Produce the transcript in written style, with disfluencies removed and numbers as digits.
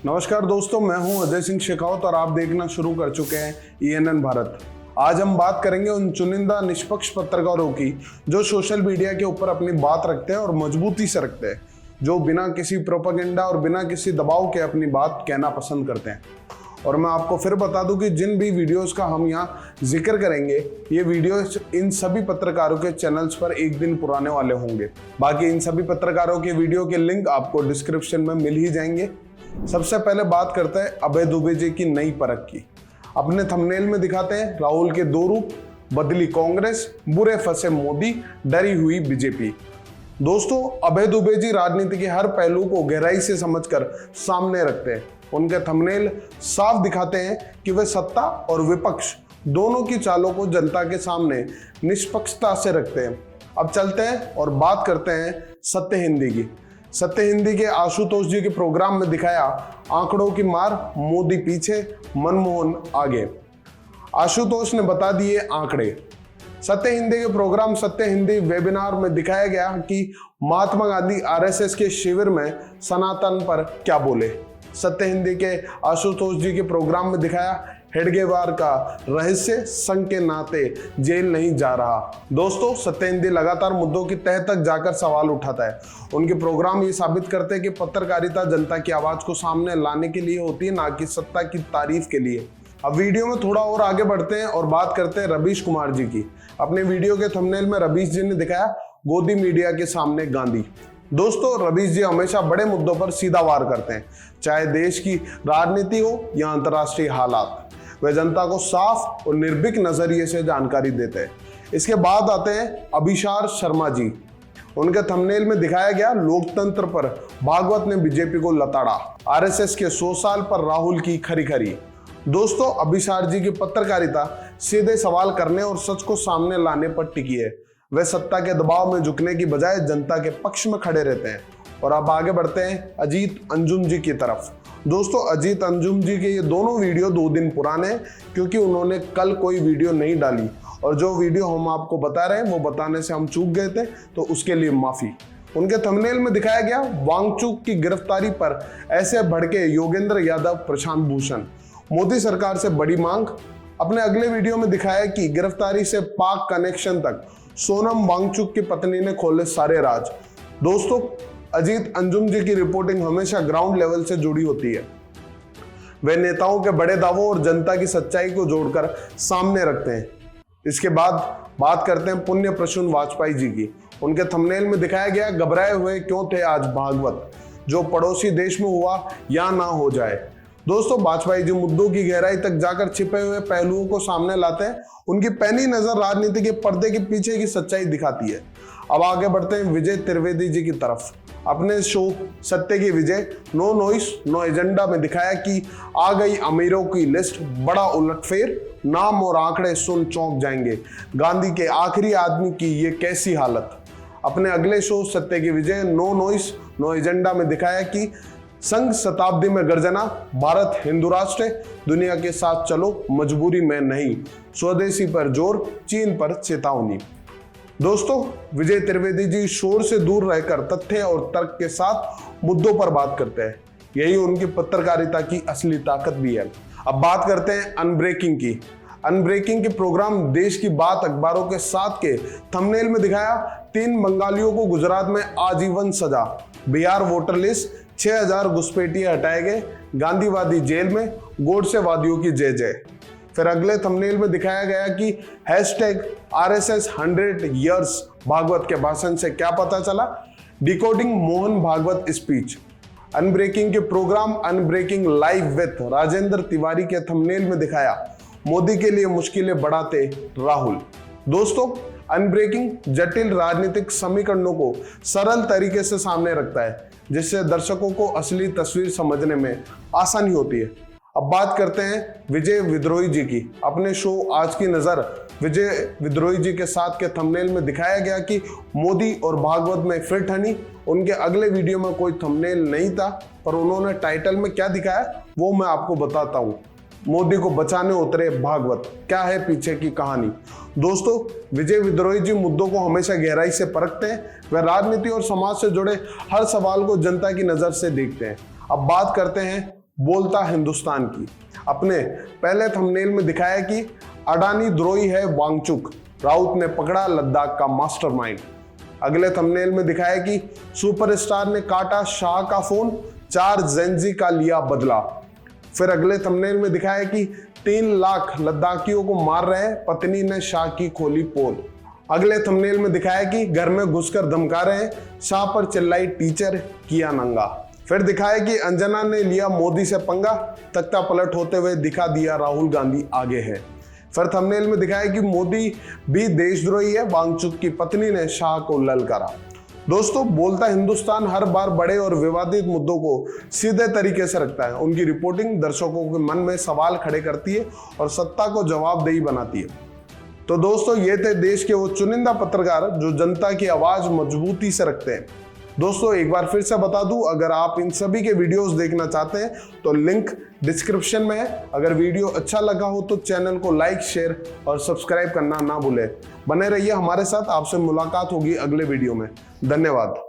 नमस्कार दोस्तों, मैं हूं अजय सिंह शेखावत और आप देखना शुरू कर चुके हैं ENN भारत। आज हम बात करेंगे उन चुनिंदा निष्पक्ष पत्रकारों की जो सोशल मीडिया के ऊपर अपनी बात रखते हैं और मजबूती से रखते हैं, जो बिना किसी प्रोपेगेंडा और बिना किसी दबाव के अपनी बात कहना पसंद करते हैं। और मैं आपको फिर बता दूं कि जिन भी वीडियोस का हम यहाँ जिक्र करेंगे, ये वीडियोस इन सभी पत्रकारों के चैनल्स पर एक दिन पुराने वाले होंगे। बाकी इन सभी पत्रकारों के वीडियो के लिंक आपको डिस्क्रिप्शन में मिल ही जाएंगे। सबसे पहले बात करते हैं अभय दुबे जी की नई परख की। अपने थंबनेल में दिखाते हैं राहुल के दो रूप, बदली कांग्रेस, बुरे फंसे मोदी, डरी हुई बीजेपी। दोस्तों, अभय दुबे जी राजनीति के हर पहलू को गहराई से समझकर सामने रखते हैं। उनके थंबनेल साफ दिखाते हैं कि वे सत्ता और विपक्ष दोनों की चालों को जनता के सामने निष्पक्षता से रखते हैं। अब चलते हैं और बात करते हैं सत्य हिंदी की। सत्य हिंदी के आशुतोष जी के प्रोग्राम में दिखाया आंकड़ों की मार, मोदी पीछे, मनमोहन आगे। आशुतोष ने बता दिए आंकड़े। सत्य हिंदी के प्रोग्राम सत्य हिंदी वेबिनार में दिखाया गया कि महात्मा गांधी RSS के शिविर में सनातन पर क्या बोले। सत्य हिंदी के आशुतोष जी के प्रोग्राम में दिखाया हेडगेवार का रहस्य, संघ के नाते जेल नहीं जा रहा। दोस्तों, सत्य हिंदी लगातार मुद्दों की तह तक जाकर सवाल उठाता है। उनके प्रोग्राम ये साबित करते हैं कि पत्रकारिता जनता की आवाज को सामने लाने के लिए होती है, ना कि सत्ता की तारीफ के लिए। अब वीडियो में थोड़ा और आगे बढ़ते हैं और बात करते हैं रवीश कुमार जी की। अपने वीडियो के थंबनेल में रवीश जी ने दिखाया गोदी मीडिया के सामने गांधी। दोस्तों, रवीश जी हमेशा बड़े मुद्दों पर सीधा वार करते हैं, चाहे देश की राजनीति हो या अंतर्राष्ट्रीय हालात। वे जनता को साफ और निर्भीक नजरिए से जानकारी देते हैं। इसके बाद आते हैं अभिसार शर्मा जी। उनके थंबनेल में दिखाया गया लोकतंत्र पर भागवत ने बीजेपी को लताड़ा, RSS के 100 साल पर राहुल की खरी खरी। दोस्तों, अभिसार जी की पत्रकारिता सीधे सवाल करने और सच को सामने लाने पर टिकी है। वे सत्ता के दबाव में झुकने की बजाय जनता के पक्ष में खड़े रहते हैं। और अब आगे बढ़ते हैं अजीत अंजुम जी की तरफ। दोस्तों, अजीत अंजुम जी के ये दोनों वीडियो 2 दिन पुराने हैं, क्योंकि उन्होंने कल कोई वीडियो नहीं डाली और जो वीडियो हम आपको बता रहे हैं वो बताने से हम चूक गए थे, तो उसके लिए माफी। उनके थंबनेल में दिखाया गया वांगचुक की गिरफ्तारी पर ऐसे भड़के योगेंद्र यादव, प्रशांत भूषण, मोदी सरकार से बड़ी मांग। अपने अगले वीडियो में दिखाया कि गिरफ्तारी से पाक कनेक्शन तक सोनम वांगचुक की पत्नी ने खोले सारे राज। दोस्तों, अजीत अंजुम जी की रिपोर्टिंग हमेशा ग्राउंड लेवल से जुड़ी होती है। वे नेताओं के बड़े दावों और जनता की सच्चाई को जोड़कर सामने रखते हैं। इसके बाद बात करते हैं पुण्य प्रसून वाजपेयी जी की। उनके थंबनेल में दिखाया गया घबराए हुए क्यों थे आज भागवत, जो पड़ोसी देश में हुआ या ना हो जाए। दोस्तों, वाजपेयी जी मुद्दों की गहराई तक जाकर छिपे हुए पहलुओं को सामने लाते हैं। उनकी पैनी नजर राजनीति के पर्दे के पीछे की सच्चाई दिखाती है। अब आगे बढ़ते हैं विजय त्रिवेदी जी की तरफ। अपने शो सत्य की विजय, नो नॉइस नो एजेंडा में दिखाया कि आ गई अमीरों की लिस्ट, बड़ा उलटफेर, नाम और आंकड़े सुन चौंक जाएंगे, गांधी के आखिरी आदमी की ये कैसी हालत। अपने अगले शो सत्य की विजय, नो नॉइस नो एजेंडा में दिखाया कि संघ शताब्दी में गर्जना, भारत हिंदू राष्ट्र है, दुनिया के साथ चलो, मजबूरी में नहीं, स्वदेशी पर जोर, चीन पर चेतावनी। दोस्तों, विजय त्रिवेदी जी शोर से दूर रहकर तथ्य और तर्क के साथ मुद्दों पर बात करते हैं। यही उनकी पत्रकारिता की असली ताकत भी है। अब बात करते हैं अनब्रेकिंग की। अनब्रेकिंग के प्रोग्राम देश की बात अखबारों के साथ के थंबनेल में दिखाया 3 बंगालियों को गुजरात में आजीवन सजा, बिहार वोटर लिस्ट, 6000 घुसपैठिए हटाए गए, गांधीवादी जेल में, गोडसेवादियों की जय जय। फिर अगले थंबनेल में दिखाया गया कि #RSS 100 years भागवत के भाषण से क्या पता चला, decoding Mohan Bhagwat speech. Unbreaking के programme unbreaking live with Rajendra Tiwari के थंबनेल में दिखाया मोदी के लिए मुश्किलें बढ़ाते राहुल। दोस्तों, अनब्रेकिंग जटिल राजनीतिक समीकरणों को सरल तरीके से सामने रखता है, जिससे दर्शकों को असली तस्वीर समझने में आसानी होती है। अब बात करते हैं विजय विद्रोही जी की। अपने शो आज की नजर विजय विद्रोही जी के साथ के थंबनेल में दिखाया गया कि मोदी और भागवत में फिर ठनी। उनके अगले वीडियो में कोई थंबनेल नहीं था, पर उन्होंने टाइटल में क्या दिखाया वो मैं आपको बताता हूँ। मोदी को बचाने उतरे भागवत, क्या है पीछे की कहानी। दोस्तों, विजय विद्रोही जी मुद्दों को हमेशा गहराई से परखते हैं। वह राजनीति और समाज से जुड़े हर सवाल को जनता की नजर से देखते हैं। अब बात करते हैं बोलता हिंदुस्तान की। अपने पहले थंबनेल में दिखाया कि अडानी द्रोही है वांगचुक, राउत ने पकड़ा लद्दाख का मास्टरमाइंड। अगले थंबनेल में दिखाया कि सुपरस्टार ने काटा शाह का फोन, 4 जेनजी का लिया बदला। फिर अगले थंबनेल में दिखाया कि 3 लाख लद्दाखियों को मार रहे, पत्नी ने शाह की खोली पोल। अगले थंबनेल में दिखाया कि घर में घुसकर धमका रहे, शाह पर चिल्लाई टीचर, किया नंगा। फिर दिखाया कि अंजना ने लिया मोदी से पंगा, तख्ता पलट होते हुए दिखा दिया राहुल गांधी आगे है। फिर थंबनेल में दिखाया कि मोदी भी देशद्रोही है, वांगचुक की पत्नी ने शाह को ललकारा। दोस्तों, बोलता हिंदुस्तान हर बार बड़े और विवादित मुद्दों को सीधे तरीके से रखता है। उनकी रिपोर्टिंग दर्शकों के मन में सवाल खड़े करती है और सत्ता को जवाबदेही बनाती है। तो दोस्तों, ये थे देश के वो चुनिंदा पत्रकार जो जनता की आवाज मजबूती से रखते हैं। दोस्तों, एक बार फिर से बता दूं, अगर आप इन सभी के वीडियोस देखना चाहते हैं तो लिंक डिस्क्रिप्शन में है। अगर वीडियो अच्छा लगा हो तो चैनल को लाइक, शेयर और सब्सक्राइब करना ना भूलें। बने रहिए हमारे साथ। आपसे मुलाकात होगी अगले वीडियो में। धन्यवाद।